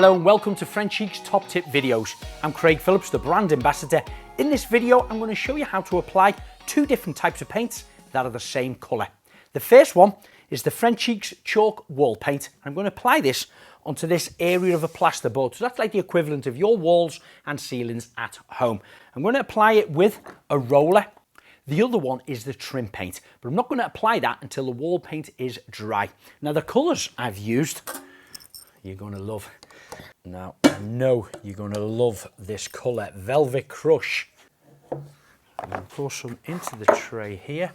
Hello and welcome to Frenchic's Top Tip Videos. I'm Craig Phillips, the brand ambassador. In this video, I'm going to show you how to apply two different types of paints that are the same colour. The first one is the Frenchic's chalk wall paint. I'm going to apply this onto this area of a plasterboard. So that's like the equivalent of your walls and ceilings at home. I'm going to apply it with a roller. The other one is the trim paint, but I'm not going to apply that until the wall paint is dry. Now the colours I've used, you're going to love. Now I know you're going to love this colour, Velvet Crush. I'm going to pour some into the tray here.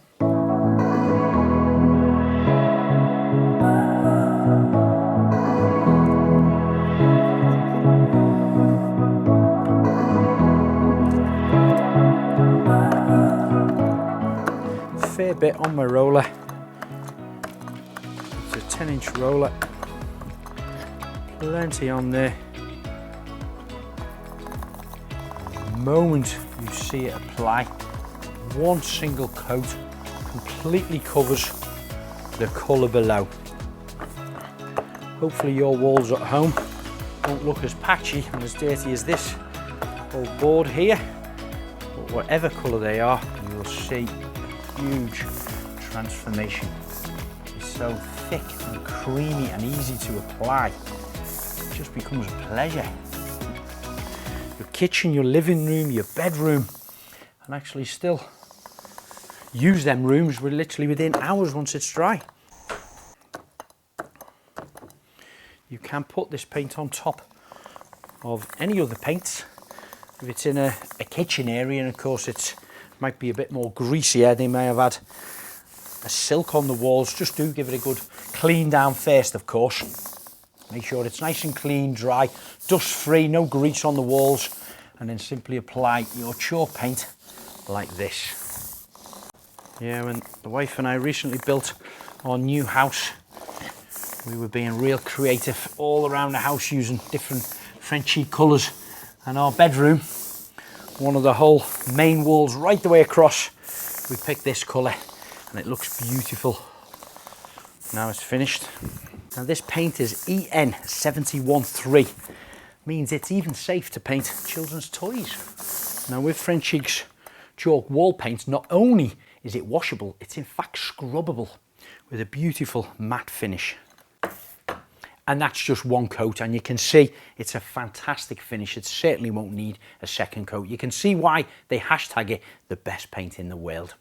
Fair bit on my roller. It's a 10-inch roller. Plenty on there. The moment you see it apply, one single coat completely covers the colour below. Hopefully your walls at home won't look as patchy and as dirty as this old board here, but whatever colour they are, you'll see huge transformation. It's so thick and creamy and easy to apply. It just becomes a pleasure. Your kitchen, your living room, your bedroom, and actually still use them rooms literally within hours once it's dry. You can put this paint on top of any other paints. If it's in a kitchen area, and of course it might be a bit more greasier, they may have had a silk on the walls. Just do give it a good clean down first, of course. Make sure it's nice and clean, dry, dust free, no grease on the walls, and then simply apply your chalk paint like this. Yeah, when the wife and I recently built our new house, we were being real creative all around the house using different Frenchic colours, and our bedroom, one of the whole main walls right the way across, we picked this colour and it looks beautiful. Now it's finished. Now this paint is EN713, means it's even safe to paint children's toys. Now with Frenchic's chalk wall paint, not only is it washable, it's in fact scrubbable with a beautiful matte finish. And that's just one coat, and you can see it's a fantastic finish. It certainly won't need a second coat. You can see why they hashtag it the best paint in the world.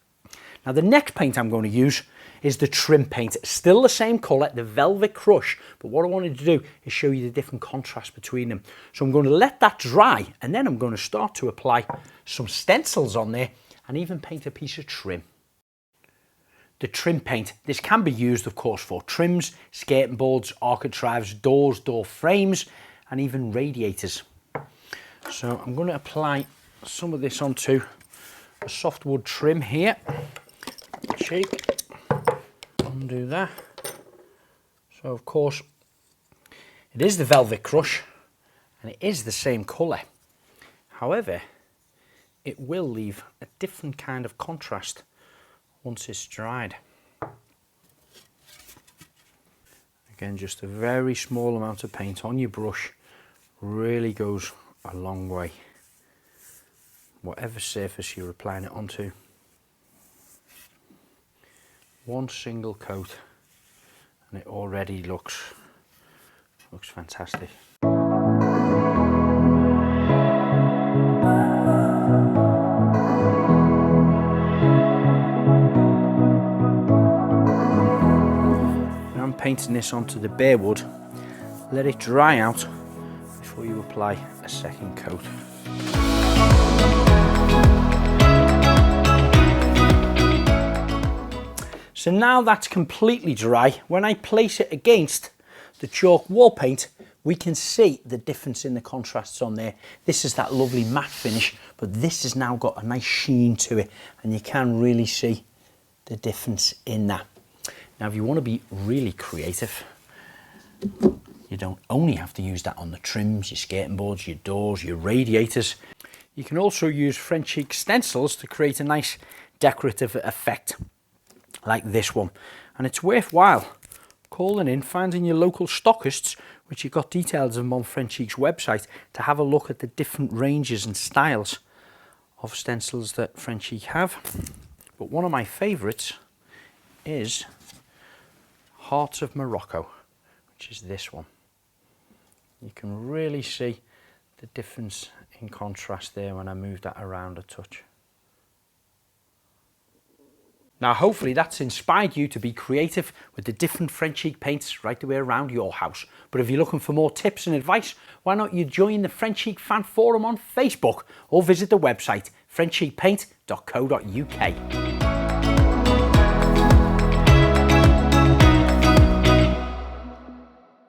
Now the next paint I'm going to use is the trim paint. Still the same colour, the Velvet Crush, but what I wanted to do is show you the different contrast between them. So I'm going to let that dry, and then I'm going to start to apply some stencils on there and even paint a piece of trim. The trim paint, this can be used of course for trims, skirting boards, architraves, doors, door frames, and even radiators. So I'm going to apply some of this onto a softwood trim here. Shake, undo that. So of course it is the Velvet Crush and it is the same colour. However, it will leave a different kind of contrast once it's dried. Again, just a very small amount of paint on your brush really goes a long way, whatever surface you're applying it onto. One single coat and it already looks fantastic. Painting this onto the bare wood, let it dry out before you apply a second coat. So now that's completely dry, when I place it against the chalk wall paint, we can see the difference in the contrasts on there. This is that lovely matte finish, but this has now got a nice sheen to it, and you can really see the difference in that. Now, if you want to be really creative, you don't only have to use that on the trims, your skirting boards, your doors, your radiators. You can also use Frenchic stencils to create a nice decorative effect like this one. And it's worthwhile calling in, finding your local stockists, which you've got details of them on Frenchic's website, to have a look at the different ranges and styles of stencils that Frenchic have. But one of my favourites is Hearts of Morocco, which is this one. You can really see the difference in contrast there when I move that around a touch. Now hopefully that's inspired you to be creative with the different Frenchic paints right the way around your house. But if you're looking for more tips and advice, why not you join the Frenchic Fan Forum on Facebook or visit the website frenchicpaint.co.uk.